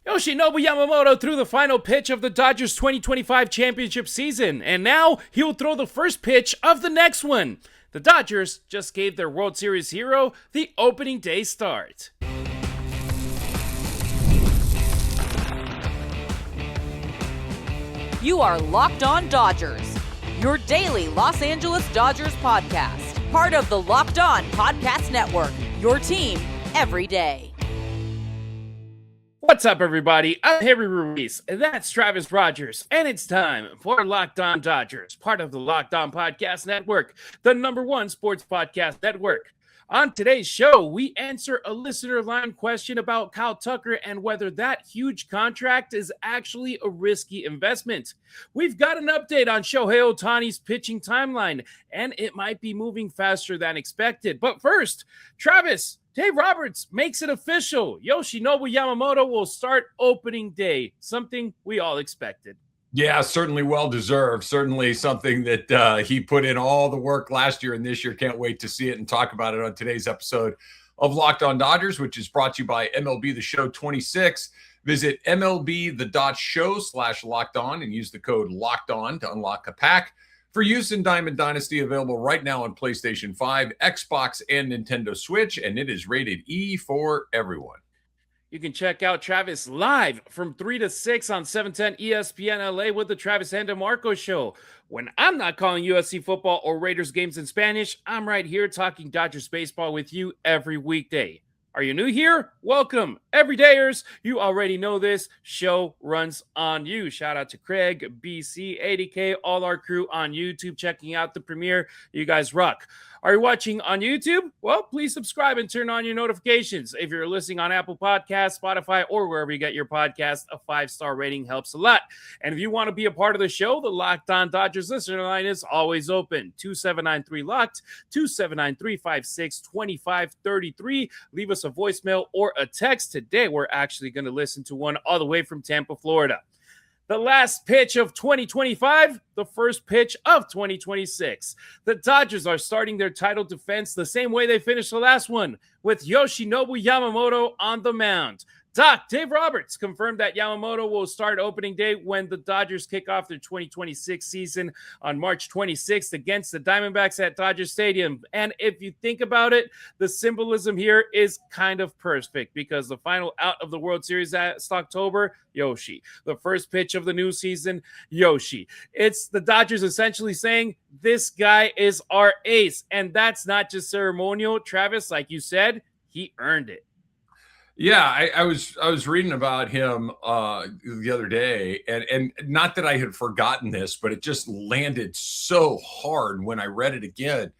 Yoshinobu Yamamoto threw the final pitch of the Dodgers 2025 championship season, and now he will throw the first pitch of the next one. The Dodgers just gave their World Series hero the opening day start. You are Locked On Dodgers, your daily Los Angeles Dodgers podcast. Part of the Locked On Podcast Network, your team every day. What's up, everybody? I'm Harry Ruiz, and that's Travis Rodgers, and it's time for Locked On Dodgers, part of the Locked On Podcast Network, the #1 sports podcast network. On today's show, we answer a listener line question about Kyle Tucker and whether that huge contract is actually a risky investment. We've got an update on Shohei Ohtani's pitching timeline, and it might be moving faster than expected. But first, Travis, Dave Roberts makes it official. Yoshinobu Yamamoto will start opening day, something we all expected. Yeah, certainly well-deserved. Certainly something that he put in all the work last year and this year. Can't wait to see it and talk about it on today's episode of Locked On Dodgers, which is brought to you by MLB The Show 26. Visit MLB.show/Locked On and use the code Locked On to unlock a pack for use in Diamond Dynasty, available right now on PlayStation 5, Xbox, and Nintendo Switch, and it is rated E for everyone. You can check out Travis live from 3 to 6 on 710 ESPN LA with the Travis and DeMarco Show. When I'm not calling USC football or Raiders games in Spanish, I'm right here talking Dodgers baseball with you every weekday. Are you new here? Welcome. Everydayers, you already know this show runs on you. Shout out to Craig, BC, 80K, all our crew on YouTube checking out the premiere. You guys rock. Are you watching on YouTube? Well, please subscribe and turn on your notifications. If you're listening on Apple Podcasts, Spotify, or wherever you get your podcast, a 5-star rating helps a lot. And if you want to be a part of the show, the Locked On Dodgers listener line is always open. 2793-LOCKED, 279-356-2533. Leave us a voicemail or a text. Today, we're actually going to listen to one all the way from Tampa, Florida. The last pitch of 2025, the first pitch of 2026. The Dodgers are starting their title defense the same way they finished the last one, with Yoshinobu Yamamoto on the mound. Doc, Dave Roberts confirmed that Yamamoto will start opening day when the Dodgers kick off their 2026 season on March 26th against the Diamondbacks at Dodger Stadium. And if you think about it, the symbolism here is kind of perfect because the final out of the World Series last October, Yoshi. The first pitch of the new season, Yoshi. It's the Dodgers essentially saying, this guy is our ace. And that's not just ceremonial. Travis, like you said, he earned it. Yeah, I was reading about him the other day, and not that I had forgotten this, but it just landed so hard when I read it again.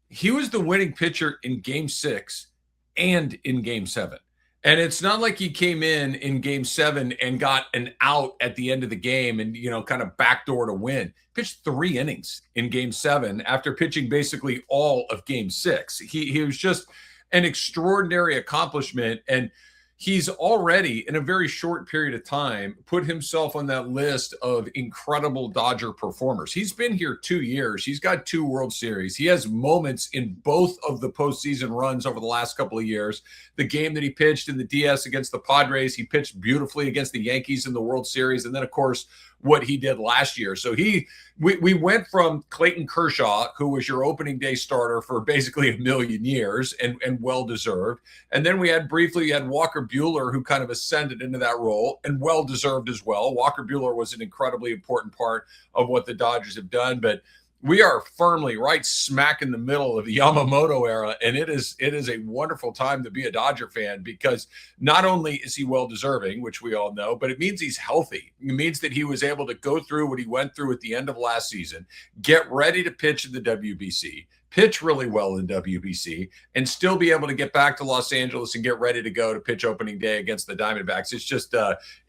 He was the winning pitcher in Game 6 and in Game 7. And it's not like he came in Game 7 and got an out at the end of the game and, kind of backdoor to win. Pitched 3 innings in Game 7 after pitching basically all of Game 6. He was just an extraordinary accomplishment, and he's already in a very short period of time put himself on that list of incredible Dodger performers. He's been here 2 years. He's got 2 World Series. He has moments in both of the postseason runs over the last couple of years. The game that he pitched in the DS against the Padres, he pitched beautifully against the Yankees in the World Series, and then of course what he did last year. So we went from Clayton Kershaw, who was your opening day starter for basically a million years and well-deserved. And then we had Walker Buehler, who kind of ascended into that role and well-deserved as well. Walker Buehler was an incredibly important part of what the Dodgers have done, but we are firmly right smack in the middle of the Yamamoto era, and it is a wonderful time to be a Dodger fan because not only is he well-deserving, which we all know, but it means he's healthy. It means that he was able to go through what he went through at the end of last season, get ready to pitch in the WBC, pitch really well in WBC, and still be able to get back to Los Angeles and get ready to go to pitch opening day against the Diamondbacks. It's just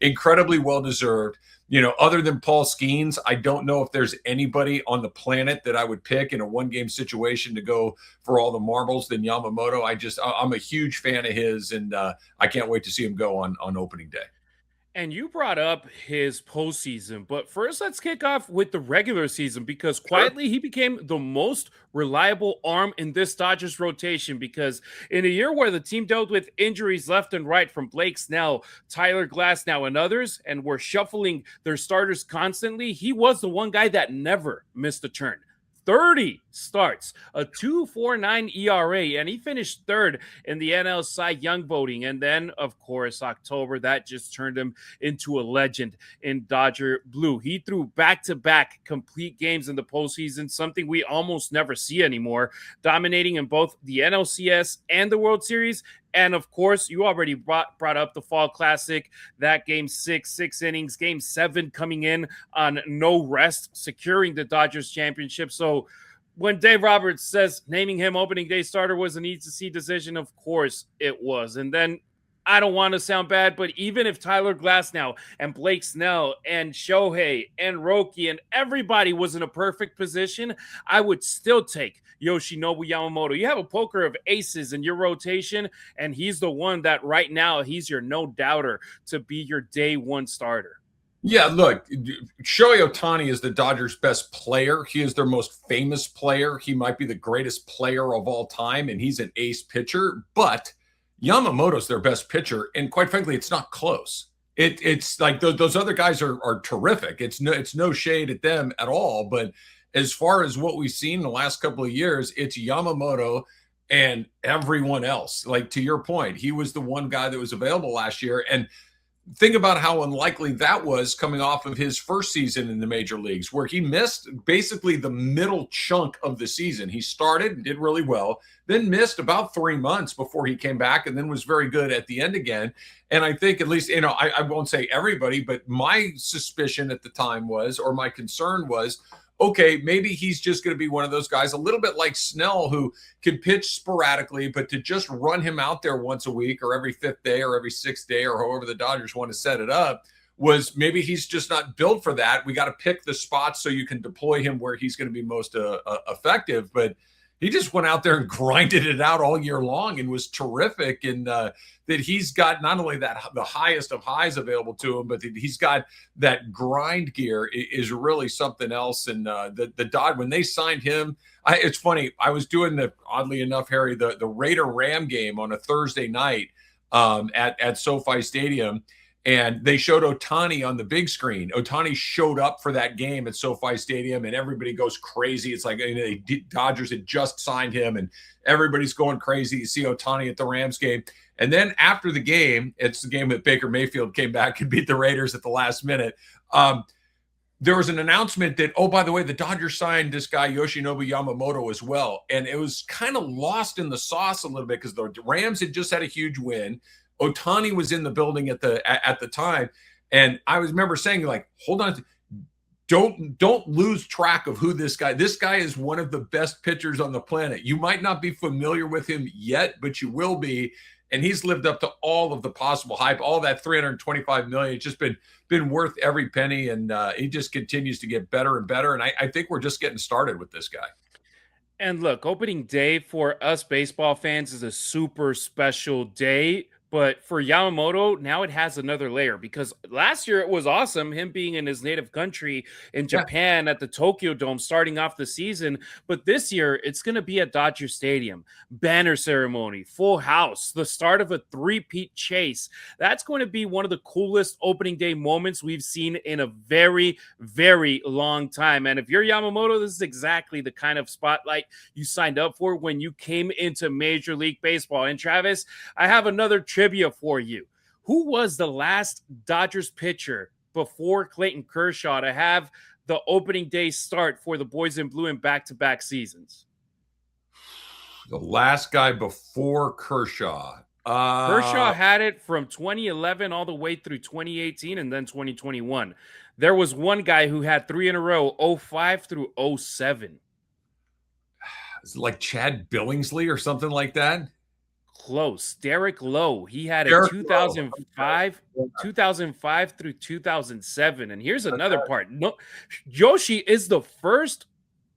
incredibly well-deserved. Other than Paul Skeens, I don't know if there's anybody on the planet that I would pick in a one-game situation to go for all the marbles than Yamamoto. I'm a huge fan of his, and I can't wait to see him go on opening day. And you brought up his postseason, but first let's kick off with the regular season because Sure. quietly he became the most reliable arm in this Dodgers rotation. Because in a year where the team dealt with injuries left and right from Blake Snell, Tyler Glasnow, and others, and were shuffling their starters constantly, he was the one guy that never missed a turn. 30 starts, a 2.49 ERA, and he finished third in the NL Cy Young voting. And then, of course, October, that just turned him into a legend in Dodger blue. He threw back-to-back complete games in the postseason, something we almost never see anymore, dominating in both the NLCS and the World Series. And of course, you already brought up the Fall Classic, that game 6 innings, game 7 coming in on no rest, securing the Dodgers championship. So when Dave Roberts says naming him opening day starter was an easy decision, of course it was. And then I don't want to sound bad, but even if Tyler Glasnow and Blake Snell and Shohei and Roki and everybody was in a perfect position, I would still take Yoshinobu Yamamoto. You have a poker of aces in your rotation, and he's the one that right now, he's your no doubter to be your day one starter. Yeah, look, Shohei Ohtani is the Dodgers' best player. He is their most famous player. He might be the greatest player of all time, and he's an ace pitcher, but Yamamoto's their best pitcher, and quite frankly, it's not close. It's like those other guys are terrific. It's no shade at them at all. But as far as what we've seen in the last couple of years, it's Yamamoto and everyone else. Like to your point, he was the one guy that was available last year, and think about how unlikely that was coming off of his first season in the major leagues, where he missed basically the middle chunk of the season. He started and did really well, then missed about 3 months before he came back, and then was very good at the end again. And I think at least, I won't say everybody, but my suspicion at the time was, or my concern was, okay, maybe he's just going to be one of those guys, a little bit like Snell, who can pitch sporadically, but to just run him out there once a week or every 5th day or every 6th day or however the Dodgers want to set it up, was maybe he's just not built for that. We got to pick the spots so you can deploy him where he's going to be most effective. But he just went out there and grinded it out all year long and was terrific. And that he's got not only the highest of highs available to him, but that he's got that grind gear is really something else. And the Dodgers, when they signed him, it's funny. I was doing oddly enough, Harry, the Raider Ram game on a Thursday night at SoFi Stadium. And they showed Ohtani on the big screen. Ohtani showed up for that game at SoFi Stadium, and everybody goes crazy. It's like the Dodgers had just signed him, and everybody's going crazy. You see Ohtani at the Rams game. And then after the game, it's the game that Baker Mayfield came back and beat the Raiders at the last minute. There was an announcement that, oh, by the way, the Dodgers signed this guy, Yoshinobu Yamamoto, as well. And it was kind of lost in the sauce a little bit because the Rams had just had a huge win. Ohtani was in the building at the time, and I remember saying, like, hold on, don't lose track of who this guy. This guy is one of the best pitchers on the planet. You might not be familiar with him yet, but you will be. And he's lived up to all of the possible hype. All that $325 million. It's just been worth every penny, and he just continues to get better and better. And I think we're just getting started with this guy. And look, opening day for us baseball fans is a super special day. But for Yamamoto, now it has another layer because last year it was awesome, him being in his native country in Japan at the Tokyo Dome starting off the season. But this year it's going to be at Dodger Stadium, banner ceremony, full house, the start of a three-peat chase. That's going to be one of the coolest opening day moments we've seen in a very, very long time. And if you're Yamamoto, this is exactly the kind of spotlight you signed up for when you came into Major League Baseball. And Travis, I have another trivia for you. Who was the last Dodgers pitcher before Clayton Kershaw to have the opening day start for the Boys in Blue in back-to-back seasons? The last guy before Kershaw. Kershaw had it from 2011 all the way through 2018 and then 2021. There was one guy who had 3 in a row, 05 through 07. Is it like Chad Billingsley or something like that? Close. Derek Lowe. He had it 2005 through 2007. And here's another part. No, Yoshi is the first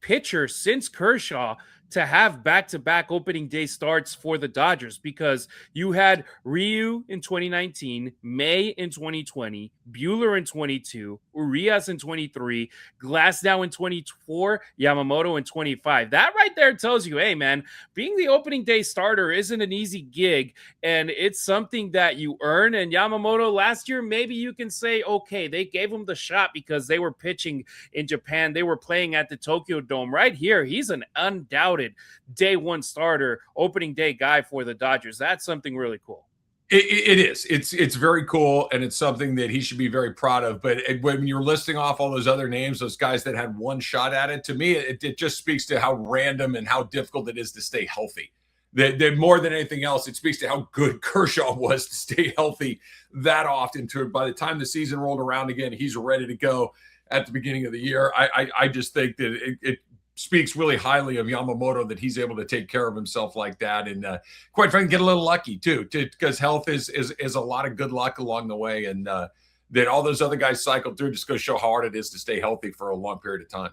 pitcher since Kershaw to have back-to-back opening day starts for the Dodgers because you had Ryu in 2019, May in 2020, Buehler in 22, Urias in 23, Glasnow in 24, Yamamoto in 25. That right there tells you, hey, man, being the opening day starter isn't an easy gig, and it's something that you earn. And Yamamoto last year, maybe you can say, okay, they gave him the shot because they were pitching in Japan. They were playing at the Tokyo Dome. Right here, he's an undoubted day one starter, opening day guy for the Dodgers. That's something really cool. It is. It's very cool, and it's something that he should be very proud of. But when you're listing off all those other names, those guys that had one shot at it, to me, it just speaks to how random and how difficult it is to stay healthy. That more than anything else, it speaks to how good Kershaw was to stay healthy that often. By the time the season rolled around again, he's ready to go at the beginning of the year. I just think that it speaks really highly of Yamamoto that he's able to take care of himself like that, and quite frankly, get a little lucky too, because health is a lot of good luck along the way, and that all those other guys cycled through just goes to show how hard it is to stay healthy for a long period of time.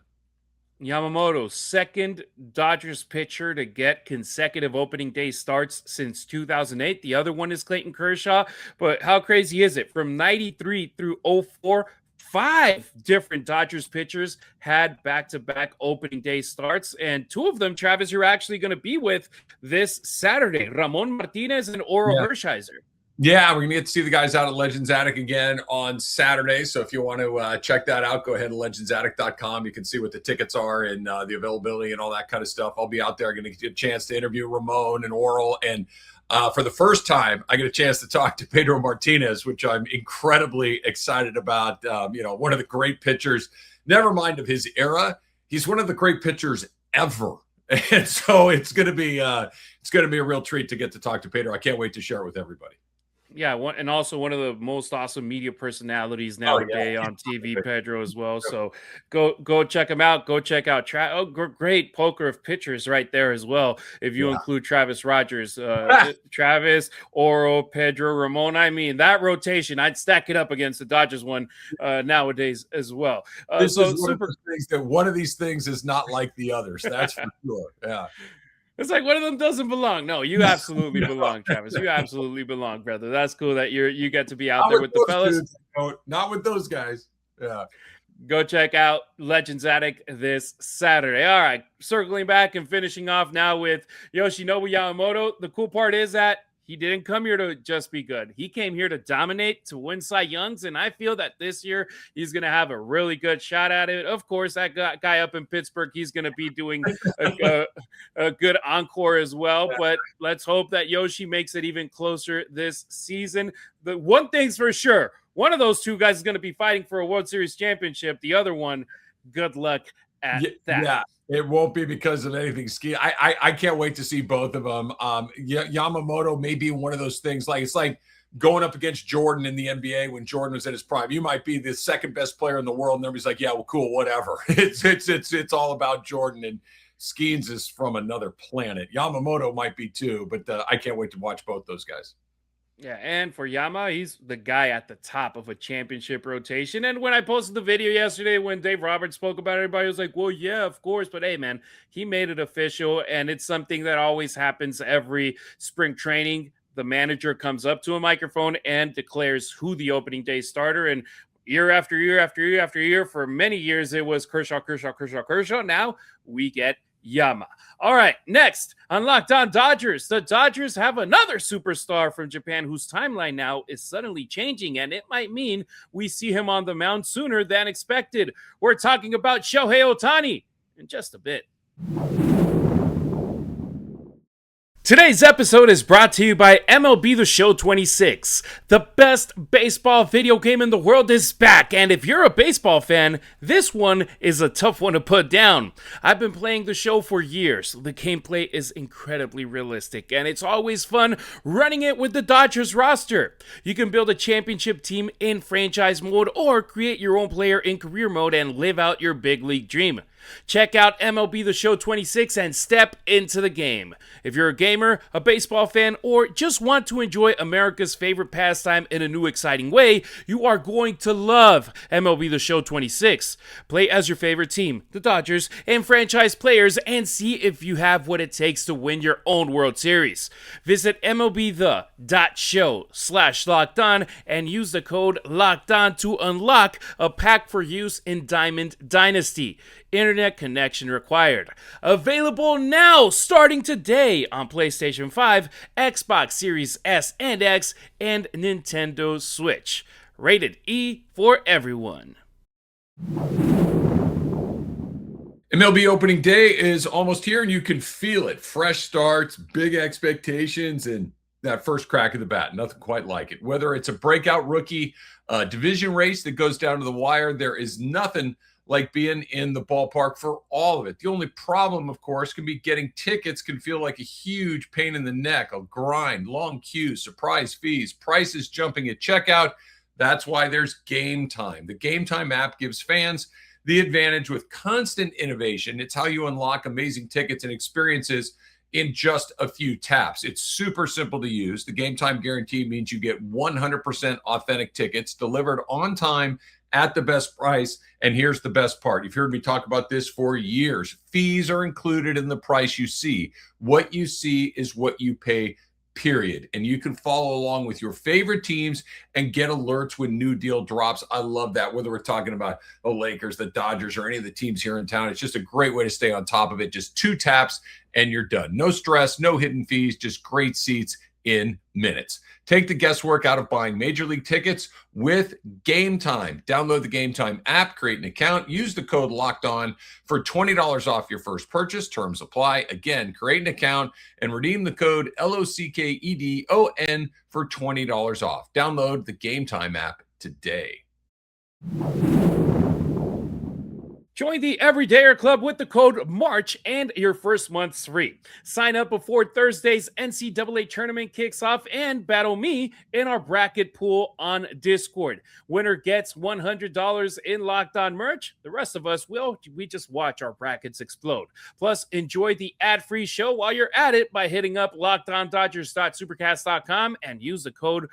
Yamamoto, second Dodgers pitcher to get consecutive opening day starts since 2008. The other one is Clayton Kershaw, but how crazy is it? From 93 through 04, 5 different Dodgers pitchers had back-to-back opening day starts, and 2 of them, Travis, you're actually going to be with this Saturday, Ramon Martinez and Oro Hershiser. Yeah, we're going to get to see the guys out at Legends Attic again on Saturday. So if you want to check that out, go ahead to legendsattic.com. You can see what the tickets are and the availability and all that kind of stuff. I'll be out there. Going to get a chance to interview Ramon and Oral. And for the first time, I get a chance to talk to Pedro Martinez, which I'm incredibly excited about. One of the great pitchers, never mind of his era. He's one of the great pitchers ever. And so it's going to be a real treat to get to talk to Pedro. I can't wait to share it with everybody. Yeah, and also one of the most awesome media personalities nowadays on TV, Pedro, as well. So go check him out. Go check out great poker of pitchers right there as well. If you include Travis Rodgers, Travis, Oro, Pedro, Ramon. I mean, that rotation, I'd stack it up against the Dodgers one nowadays as well. This is one of those things that one of these things is not like the others. That's for sure. Yeah. It's like one of them doesn't belong. No, you absolutely belong, Travis. You absolutely belong, brother. That's cool that you get to be out there with the fellas. Dudes. No, not with those guys. Yeah. Go check out Legends Attic this Saturday. All right, circling back and finishing off now with Yoshinobu Yamamoto. The cool part is that he didn't come here to just be good. He came here to dominate, to win Cy Youngs, and I feel that this year he's going to have a really good shot at it. Of course, that guy up in Pittsburgh, he's going to be doing a good encore as well, but let's hope that Yoshi makes it even closer this season. The one thing's for sure, one of those 2 guys is going to be fighting for a World Series championship. The other one, good luck at that. Yeah. It won't be because of anything ski. I can't wait to see both of them. Yamamoto may be one of those things. Like it's like going up against Jordan in the NBA when Jordan was at his prime. You might be the second best player in the world, and everybody's like, "Yeah, well, cool, whatever." It's all about Jordan, and Skeens is from another planet. Yamamoto might be too, but I can't wait to watch both those guys. Yeah, and for Yama, he's the guy at the top of a championship rotation. And when I posted the video yesterday when Dave Roberts spoke about it, everybody was like, well, yeah, of course. But hey, man, he made it official, and it's something that always happens every spring training. The manager comes up to a microphone and declares who the opening day starter. And year after year after year after year, for many years, it was Kershaw. Now we get Yama. All right, next on Locked On Dodgers, the Dodgers have another superstar from Japan whose timeline now is suddenly changing, and it might mean we see him on the mound sooner than expected. We're talking about Shohei Ohtani in just a bit. Today's episode is brought to you by MLB The Show 26. The best baseball video game in the world is back, and if you're a baseball fan, this one is a tough one to put down. I've been playing the show for years. The gameplay is incredibly realistic, and it's always fun running it with the Dodgers roster. You can build a championship team in franchise mode or create your own player in career mode and live out your big league dream. Check out MLB The Show 26 and step into the game. If you're a gamer, a baseball fan, or just want to enjoy America's favorite pastime in a new exciting way, you are going to love MLB The Show 26. Play as your favorite team, the Dodgers, and franchise players, and see if you have what it takes to win your own World Series. Visit MLBThe.show/LockedOn and use the code LOCKEDON to unlock a pack for use in Diamond Dynasty. Internet connection required. Available now, starting today on PlayStation 5, Xbox Series S and X, and Nintendo Switch. Rated E for everyone. MLB opening day is almost here, and you can feel it. Fresh starts, big expectations, and that first crack of the bat. Nothing quite like it. Whether it's a breakout rookie, a division race that goes down to the wire, there is nothing like being in the ballpark for all of it. The only problem, of course, can be getting tickets can feel like a huge pain in the neck, a grind, long queues, surprise fees, prices jumping at checkout. That's why there's Game Time. The Game Time app gives fans the advantage with constant innovation. It's how you unlock amazing tickets and experiences in just a few taps. It's super simple to use. The Game Time guarantee means you get 100% authentic tickets delivered on time at the best price. And here's the best part. You've heard me talk about this for years. Fees are included in the price you see. What you see is what you pay, period. And you can follow along with your favorite teams and get alerts when new deal drops. I love that. Whether we're talking about the Lakers, the Dodgers, or any of the teams here in town, it's just a great way to stay on top of it. Just 2 taps and you're done. No stress, no hidden fees, just great seats in minutes. Take the guesswork out of buying major league tickets with Game Time. Download the Game Time app, create an account, use the code LOCKEDON for $20 off your first purchase. Terms apply. Again, create an account and redeem the code LOCKEDON for $20 off. Download the Game Time app today. Join the Everydayer Club with the code MARCH and your first month's free. Sign up before Thursday's NCAA tournament kicks off and battle me in our bracket pool on Discord. Winner gets $100 in Locked On merch. The rest of us, we just watch our brackets explode. Plus, enjoy the ad-free show while you're at it by hitting up LockedOnDodgers.supercast.com and use the code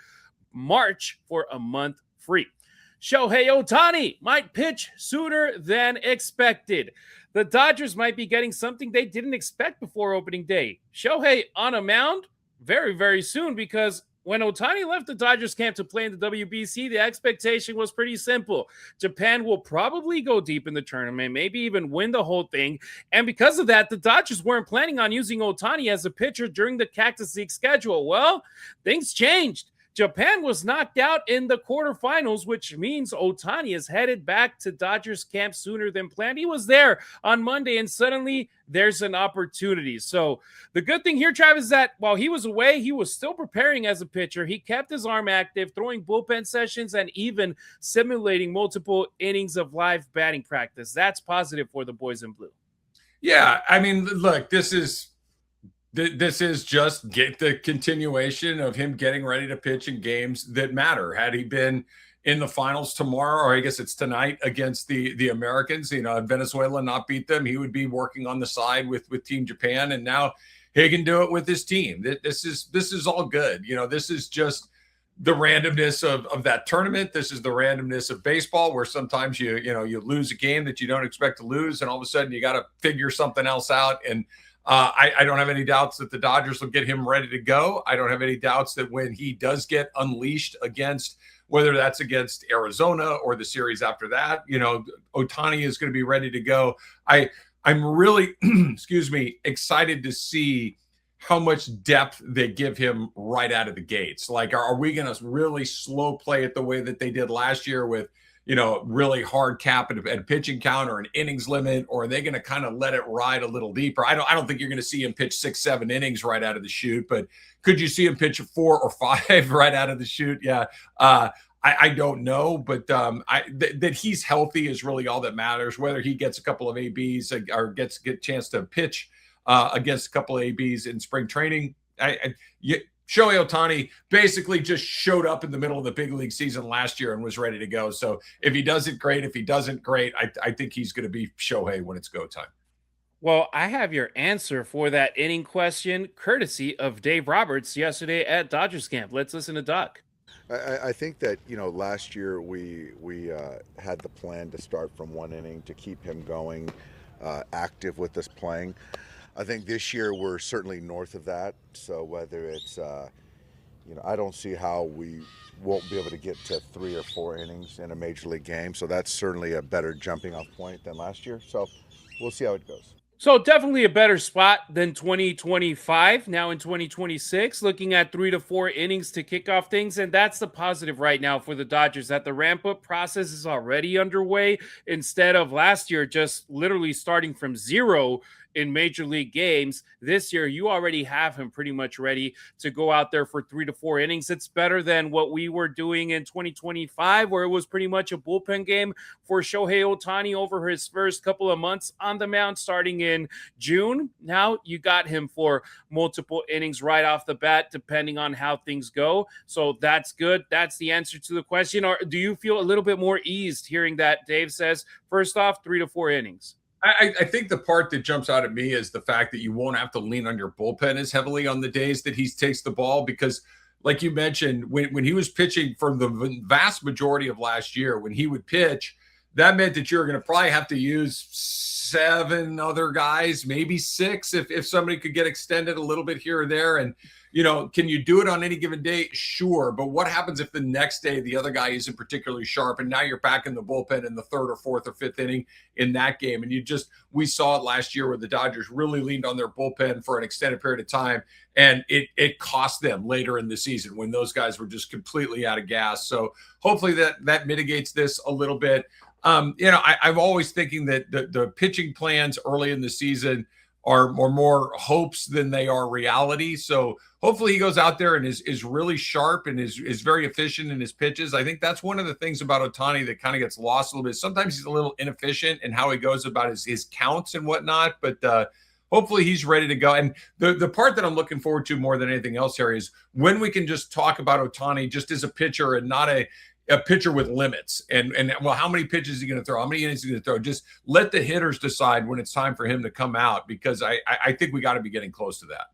MARCH for a month free. Shohei Ohtani might pitch sooner than expected. The Dodgers might be getting something they didn't expect before opening day. Shohei on a mound very, very soon, because when Ohtani left the Dodgers camp to play in the WBC, the expectation was pretty simple. Japan will probably go deep in the tournament, maybe even win the whole thing. And because of that, the Dodgers weren't planning on using Ohtani as a pitcher during the Cactus League schedule. Well, things changed. Japan was knocked out in the quarterfinals, which means Ohtani is headed back to Dodgers camp sooner than planned. He was there on Monday, and suddenly there's an opportunity. So the good thing here, Travis, is that while he was away, he was still preparing as a pitcher. He kept his arm active, throwing bullpen sessions, and even simulating multiple innings of live batting practice. That's positive for the boys in blue. Yeah, I mean, look, this is just get the continuation of him getting ready to pitch in games that matter. Had he been in the finals tomorrow, or I guess it's tonight, against the Americans, and Venezuela not beat them, he would be working on the side with Team Japan, and now he can do it with his team. This is all good. This is just the randomness of that tournament. This is the randomness of baseball, where sometimes you lose a game that you don't expect to lose, and all of a sudden you got to figure something else out. And I don't have any doubts that the Dodgers will get him ready to go. I don't have any doubts that when he does get unleashed against, whether that's against Arizona or the series after that, Ohtani is going to be ready to go. I'm really, excited to see how much depth they give him right out of the gates. Like, are we going to really slow play it the way that they did last year with, really hard cap and pitching count or an innings limit, or are they going to kind of let it ride a little deeper? I don't think you're going to see him pitch 6-7 innings right out of the chute, but could you see him pitch 4 or 5 right out of the chute? Yeah. I don't know, but that he's healthy is really all that matters. Whether he gets a couple of ABs or gets a chance to pitch against a couple of ABs in spring training, Shohei Ohtani basically just showed up in the middle of the big league season last year and was ready to go. So if he does it, great. If he doesn't, great. I think he's going to be Shohei when it's go time. Well, I have your answer for that inning question, courtesy of Dave Roberts yesterday at Dodgers camp. Let's listen to Doc. I think that, last year we had the plan to start from one inning to keep him going, active with us playing. I think this year we're certainly north of that. So whether it's, I don't see how we won't be able to get to 3 or 4 innings in a major league game. So that's certainly a better jumping off point than last year. So we'll see how it goes. So definitely a better spot than 2025. Now in 2026, looking at 3 to 4 innings to kick off things. And that's the positive right now for the Dodgers, that the ramp-up process is already underway instead of last year just literally starting from 0 in major league games. This year, you already have him pretty much ready to go out there for 3 to 4 innings. It's better than what we were doing in 2025, where it was pretty much a bullpen game for Shohei Ohtani over his first couple of months on the mound starting in June. Now you got him for multiple innings right off the bat, depending on how things go. So that's good. That's the answer to the question. Or do you feel a little bit more eased hearing that Dave says, first off, 3 to 4 innings? I think the part that jumps out at me is the fact that you won't have to lean on your bullpen as heavily on the days that he takes the ball, because like you mentioned, when he was pitching for the vast majority of last year, when he would pitch, that meant that you're going to probably have to use 7 other guys, maybe 6, if somebody could get extended a little bit here or there. And, can you do it on any given day? Sure. But what happens if the next day the other guy isn't particularly sharp and now you're back in the bullpen in the 3rd or 4th or 5th inning in that game? And we saw it last year where the Dodgers really leaned on their bullpen for an extended period of time. And it cost them later in the season when those guys were just completely out of gas. So hopefully that mitigates this a little bit. I'm always thinking that the pitching plans early in the season are more hopes than they are reality. So hopefully he goes out there and is really sharp and is very efficient in his pitches. I think that's one of the things about Ohtani that kind of gets lost a little bit. Sometimes he's a little inefficient in how he goes about his counts and whatnot, but hopefully he's ready to go. And the part that I'm looking forward to more than anything else, Harry, is when we can just talk about Ohtani just as a pitcher and not a pitcher with limits and well, how many pitches is he going to throw? How many innings is he going to throw? Just let the hitters decide when it's time for him to come out, because I think we got to be getting close to that.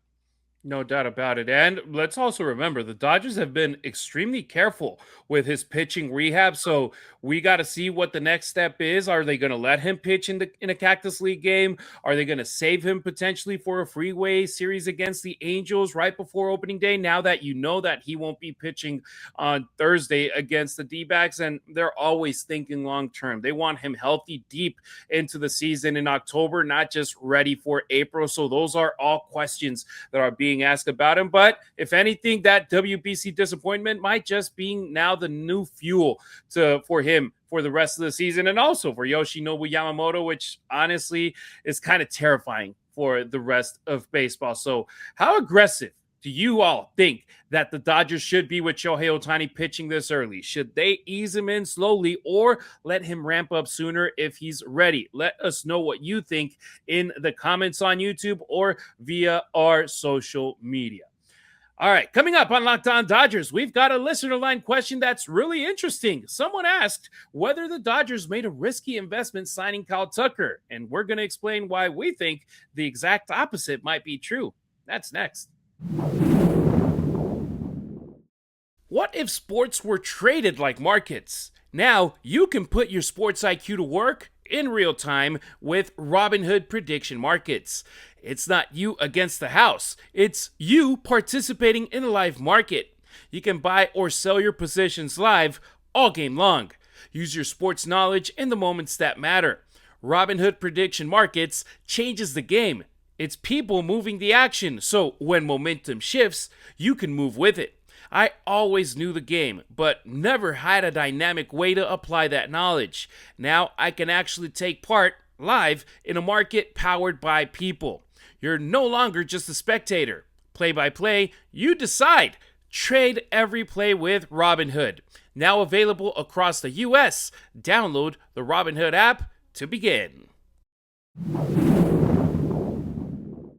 No doubt about it. And let's also remember the Dodgers have been extremely careful with his pitching rehab. So we got to see what the next step is. Are they going to let him pitch in a Cactus League game? Are they going to save him potentially for a freeway series against the Angels right before opening day? Now that you know that he won't be pitching on Thursday against the D-backs, and they're always thinking long term. They want him healthy deep into the season in October, not just ready for April. So those are all questions that are being asked about him. But if anything, that WBC disappointment might just be now the new fuel for him for the rest of the season, and also for Yoshinobu Yamamoto, which honestly is kind of terrifying for the rest of baseball. So how aggressive do you all think that the Dodgers should be with Shohei Ohtani pitching this early? Should they ease him in slowly or let him ramp up sooner if he's ready? Let us know what you think in the comments on YouTube or via our social media. All right, coming up on Locked On Dodgers, we've got a listener line question that's really interesting. Someone asked whether the Dodgers made a risky investment signing Kyle Tucker, and we're going to explain why we think the exact opposite might be true. That's next. What if sports were traded like markets? Now you can put your sports IQ to work in real time with Robinhood prediction markets. It's not you against the house. It's you participating in a live market. You can buy or sell your positions live all game long. Use your sports knowledge in the moments that matter. Robinhood prediction markets changes the game. It's people moving the action, so when momentum shifts, you can move with it. I always knew the game, but never had a dynamic way to apply that knowledge. Now I can actually take part live in a market powered by people. You're no longer just a spectator. Play by play, you decide. Trade every play with Robinhood. Now available across the U.S. Download the Robinhood app to begin.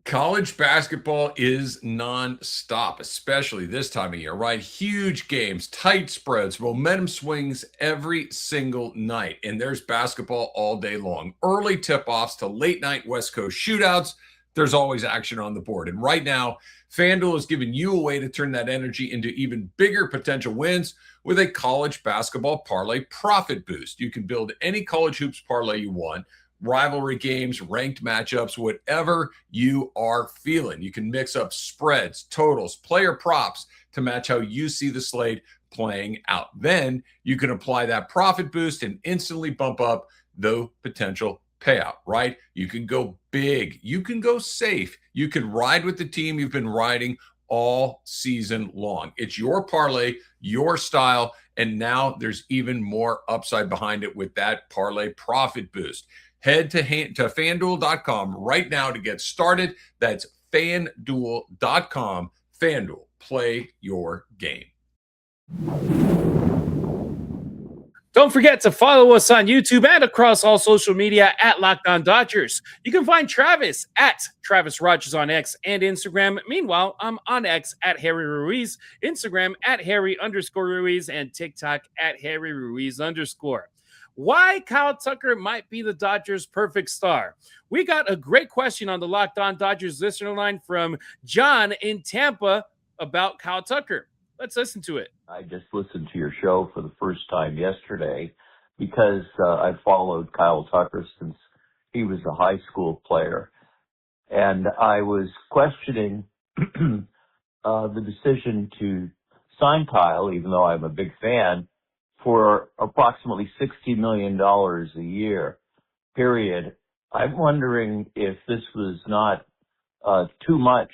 College basketball is nonstop, especially this time of year, right? Huge games, tight spreads, momentum swings every single night. And there's basketball all day long. Early tip-offs to late night West Coast shootouts. There's always action on the board. And right now, FanDuel is giving you a way to turn that energy into even bigger potential wins with a college basketball parlay profit boost. You can build any college hoops parlay you want. Rivalry games, ranked matchups, whatever you are feeling. You can mix up spreads, totals, player props to match how you see the slate playing out. Then you can apply that profit boost and instantly bump up the potential payout, right? You can go big. You can go safe. You can ride with the team you've been riding all season long. It's your parlay, your style, and now there's even more upside behind it with that parlay profit boost. Head to FanDuel.com right now to get started. That's FanDuel.com. FanDuel, play your game. Don't forget to follow us on YouTube and across all social media at Locked On Dodgers. You can find Travis at Travis Rodgers on X and Instagram. Meanwhile, I'm on X at Harry Ruiz, Instagram at Harry_Ruiz, and TikTok at Harry Ruiz_. Why Kyle Tucker might be the Dodgers' perfect star. We got a great question on the Locked On Dodgers listener line from John in Tampa about Kyle Tucker. Let's listen to it. I just listened to your show for the first time yesterday because I followed Kyle Tucker since he was a high school player. And I was questioning the decision to sign Kyle, even though I'm a big fan, for approximately $60 million a year, period. I'm wondering if this was not too much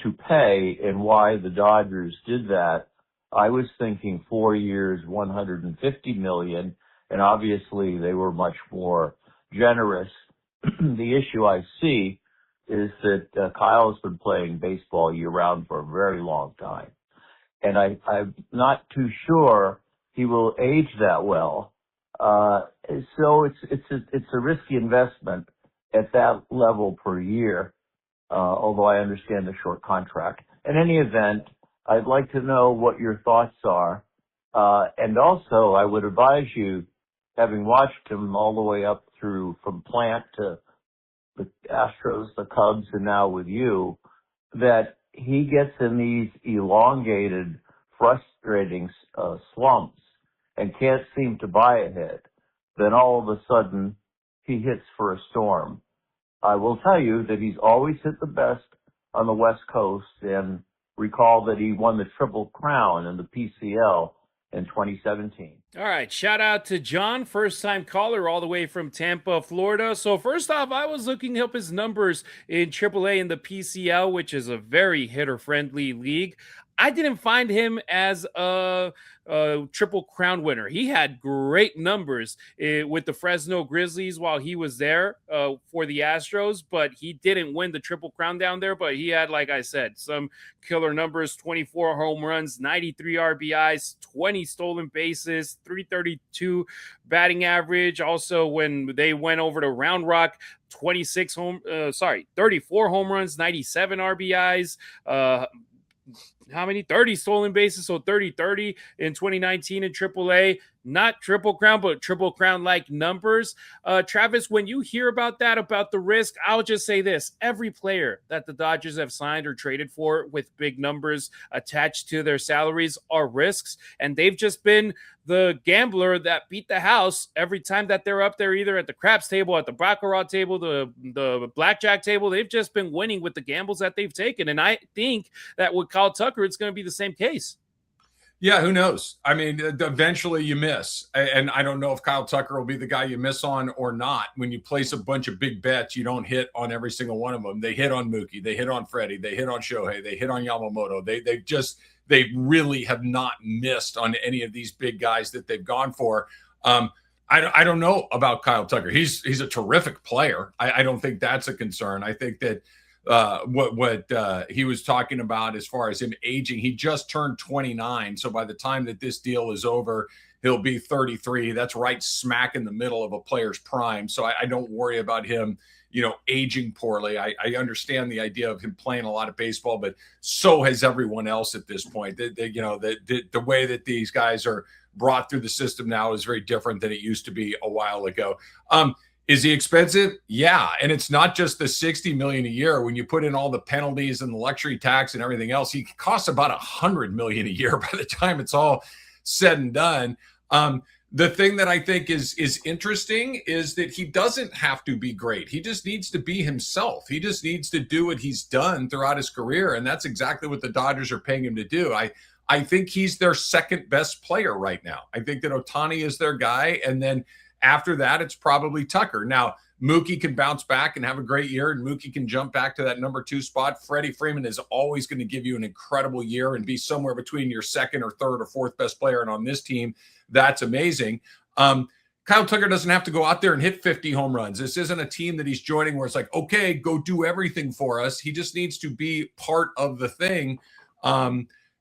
to pay and why the Dodgers did that. I was thinking 4 years, $150 million, and obviously they were much more generous. The issue I see is that Kyle's been playing baseball year-round for a very long time, and I'm not too sure he will age that well. So it's a risky investment at that level per year, although I understand the short contract. In any event, I'd like to know what your thoughts are. And also, I would advise you, having watched him all the way up through from Plant to the Astros, the Cubs, and now with you, that he gets in these elongated, frustrating slumps and can't seem to buy a hit. Then all of a sudden, he hits for a storm. I will tell you that he's always hit the best on the West Coast, and recall that he won the Triple Crown in the PCL in 2017. All right, shout out to John, first-time caller all the way from Tampa, Florida. So first off, I was looking up his numbers in AAA in the PCL, which is a very hitter-friendly league. I didn't find him as a Triple Crown winner. He had great numbers with the Fresno Grizzlies while he was there for the Astros, but he didn't win the Triple Crown down there. But he had, like I said, some killer numbers: 24 home runs, 93 RBIs, 20 stolen bases, 332 batting average. Also, when they went over to Round Rock, 34 home runs, 97 RBIs. How many? 30 stolen bases, so 30-30 in 2019 in AAA. Not Triple Crown, but Triple Crown-like numbers. Travis, when you hear about that, about the risk, I'll just say this. Every player that the Dodgers have signed or traded for with big numbers attached to their salaries are risks, and they've just been the gambler that beat the house every time that they're up there, either at the craps table, at the baccarat table, the blackjack table. They've just been winning with the gambles that they've taken, and I think that with Kyle Tucker, it's going to be the same case. Yeah, who knows? I mean, eventually you miss. And I don't know if Kyle Tucker will be the guy you miss on or not. When you place a bunch of big bets, you don't hit on every single one of them. They hit on Mookie. They hit on Freddie. They hit on Shohei. They hit on Yamamoto. They really have not missed on any of these big guys that they've gone for. I don't know about Kyle Tucker. He's a terrific player. I don't think that's a concern. I think that what he was talking about as far as him aging, he just turned 29. So by the time that this deal is over, he'll be 33. That's right smack in the middle of a player's prime. So I don't worry about him, aging poorly. I understand the idea of him playing a lot of baseball, but so has everyone else at this point. The way that these guys are brought through the system now is very different than it used to be a while ago. Is he expensive? Yeah. And it's not just the $60 million a year. When you put in all the penalties and the luxury tax and everything else, he costs about $100 million a year by the time it's all said and done. The thing that I think is interesting is that he doesn't have to be great. He just needs to be himself. He just needs to do what he's done throughout his career. And that's exactly what the Dodgers are paying him to do. I think he's their second best player right now. I think that Ohtani is their guy. And then after that, it's probably Tucker. Now, Mookie can bounce back and have a great year, and Mookie can jump back to that number 2 spot. Freddie Freeman is always going to give you an incredible year and be somewhere between your second or third or fourth best player. And on this team, that's amazing. Kyle Tucker doesn't have to go out there and hit 50 home runs. This isn't a team that he's joining where it's like, okay, go do everything for us. He just needs to be part of the thing.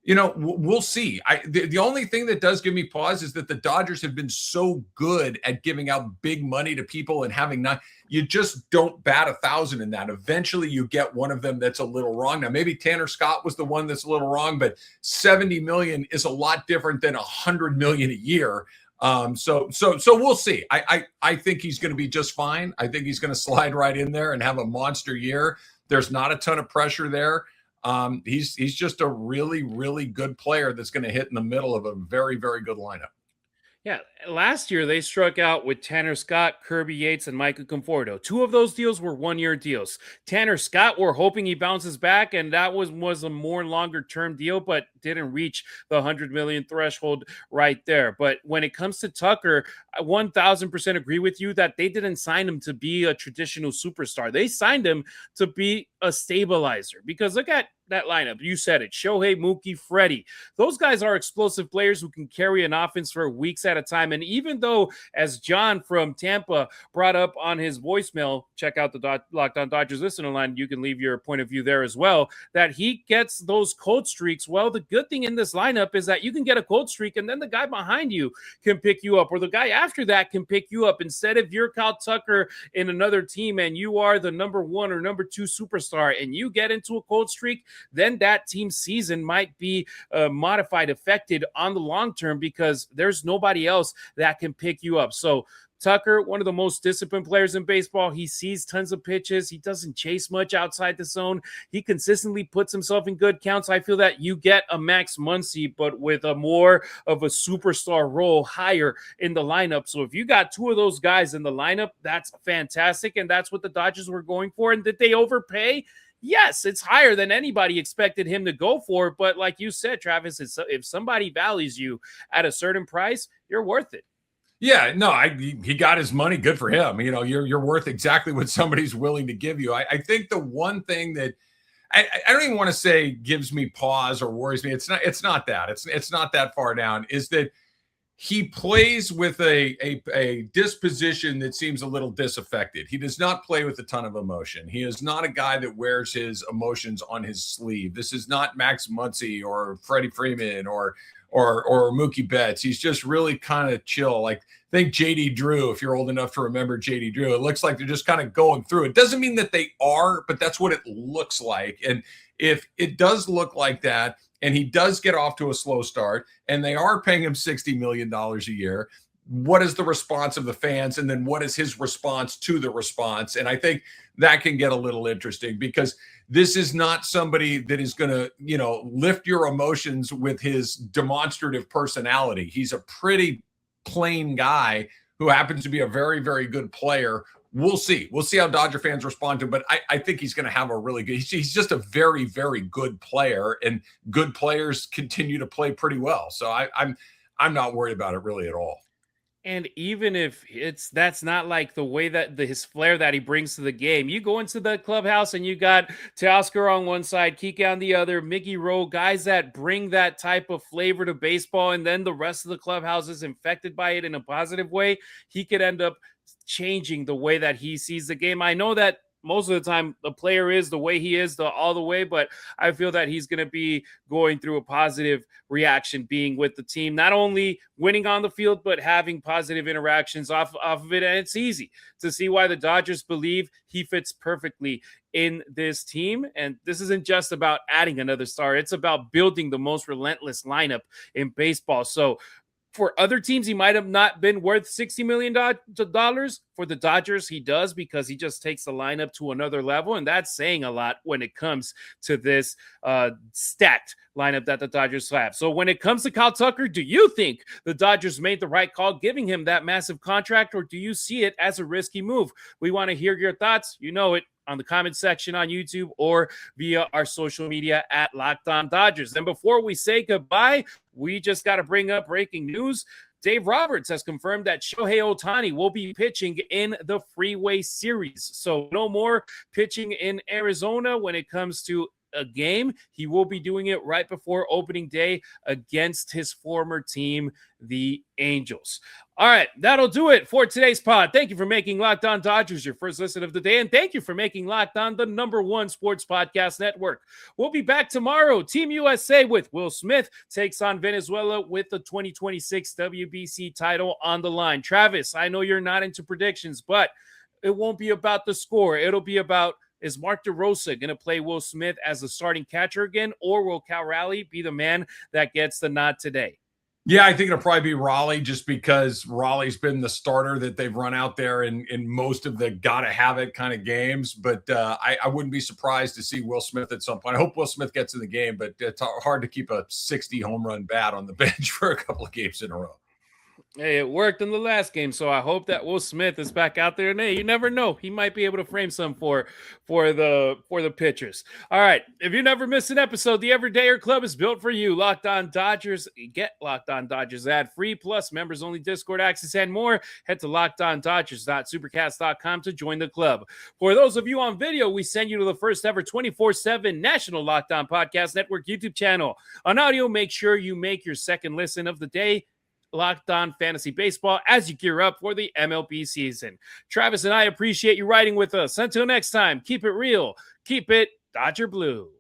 We'll see. The only thing that does give me pause is that the Dodgers have been so good at giving out big money to people and having you just don't bat 1,000 in that. Eventually you get one of them that's a little wrong. Now, maybe Tanner Scott was the one that's a little wrong, but 70 million is a lot different than 100 million a year. So we'll see. I think he's going to be just fine. I think he's going to slide right in there and have a monster year. There's not a ton of pressure there. He's just a really, really good player that's going to hit in the middle of a very, very good lineup. Yeah, last year they struck out with Tanner Scott, Kirby Yates, and Michael Conforto. 2 of those deals were one-year deals. Tanner Scott, we're hoping he bounces back, and that was a more longer-term deal, but didn't reach the 100 million threshold right there. But when it comes to Tucker, I 1,000% agree with you that they didn't sign him to be a traditional superstar. They signed him to be a stabilizer, because look at that lineup. You said it. Shohei, Mookie, Freddie. Those guys are explosive players who can carry an offense for weeks at a time. And even though, as John from Tampa brought up on his voicemail, check out the Locked On Dodgers listener line. You can leave your point of view there as well, that he gets those cold streaks. Well, the good thing in this lineup is that you can get a cold streak and then the guy behind you can pick you up, or the guy after that can pick you up. Instead of you're Kyle Tucker in another team and you are the number 1 or number 2 superstar and you get into a cold streak, then that team's season might be modified, affected on the long term, because there's nobody else that can pick you up. So Tucker, one of the most disciplined players in baseball. He sees tons of pitches. He doesn't chase much outside the zone. He consistently puts himself in good counts. I feel that you get a Max Muncy, but with a more of a superstar role higher in the lineup. So if you got 2 of those guys in the lineup, that's fantastic. And that's what the Dodgers were going for. And did they overpay? Yes, it's higher than anybody expected him to go for. But like you said, Travis, if somebody values you at a certain price, you're worth it. Yeah, no, he got his money. Good for him. You're worth exactly what somebody's willing to give you. I think the one thing that I don't even want to say gives me pause or worries me. It's not that. It's not that far down. Is that he plays with a disposition that seems a little disaffected. He does not play with a ton of emotion. He is not a guy that wears his emotions on his sleeve. This is not Max Muncy or Freddie Freeman or Mookie Betts. He's just really kind of chill. Like, think JD Drew, if you're old enough to remember JD Drew. It looks like they're just kind of going through. It doesn't mean that they are, but that's what it looks like. And if it does look like that, and he does get off to a slow start, and they are paying him $60 million a year, what is the response of the fans? And then what is his response to the response? And I think that can get a little interesting, because this is not somebody that is going to, lift your emotions with his demonstrative personality. He's a pretty plain guy who happens to be a very, very good player. We'll see. We'll see how Dodger fans respond to him, but I think he's going to have a really good, he's just a very, very good player, and good players continue to play pretty well. So I'm not worried about it really at all. And even if that's not like the way that his flair that he brings to the game, you go into the clubhouse and you got Teoscar on one side, Kike on the other, Mickey Rowe, guys that bring that type of flavor to baseball, and then the rest of the clubhouse is infected by it in a positive way. He could end up changing the way that he sees the game. I know that most of the time the player is the way he is all the way, but I feel that he's going to be going through a positive reaction being with the team, not only winning on the field, but having positive interactions off of it. And it's easy to see why the Dodgers believe he fits perfectly in this team. And this isn't just about adding another star. It's about building the most relentless lineup in baseball. So for other teams, he might have not been worth $60 million. For the Dodgers, he does, because he just takes the lineup to another level. And that's saying a lot when it comes to this stacked lineup that the Dodgers have. So when it comes to Kyle Tucker, do you think the Dodgers made the right call giving him that massive contract, or do you see it as a risky move? We want to hear your thoughts. You know it, on the comment section on YouTube or via our social media at Locked On Dodgers. And before we say goodbye, we just got to bring up breaking news. Dave Roberts has confirmed that Shohei Ohtani will be pitching in the Freeway Series. So no more pitching in Arizona when it comes to a game. He will be doing it right before opening day against his former team, the Angels. All right, that'll do it for today's pod. Thank you for making Locked On Dodgers your first listen of the day, and thank you for making Locked On the #1 sports podcast network. We'll be back tomorrow. Team USA with Will Smith takes on Venezuela with the 2026 WBC title on the line. Travis, I know you're not into predictions, but it won't be about the score. It'll be about, is Mark DeRosa going to play Will Smith as the starting catcher again, or will Cal Raleigh be the man that gets the nod today? Yeah, I think it'll probably be Raleigh, just because Raleigh's been the starter that they've run out there in most of the gotta have it kind of games. But I wouldn't be surprised to see Will Smith at some point. I hope Will Smith gets in the game, but it's hard to keep a 60 home run bat on the bench for a couple of games in a row. Hey, it worked in the last game, so I hope that Will Smith is back out there. And hey, you never know, he might be able to frame some for the pitchers. All right, if you never miss an episode, the Everydayer Club is built for you. Locked On Dodgers, get Locked On Dodgers ad free, plus members only Discord access and more. Head to LockedOnDodgers.supercast.com to join the club. For those of you on video, we send you to the first ever 24/7 national Locked On Podcast Network YouTube channel. On audio, make sure you make your second listen of the day Locked On Fantasy Baseball as you gear up for the MLB season. Travis and I appreciate you riding with us. Until next time, keep it real, keep it Dodger Blue.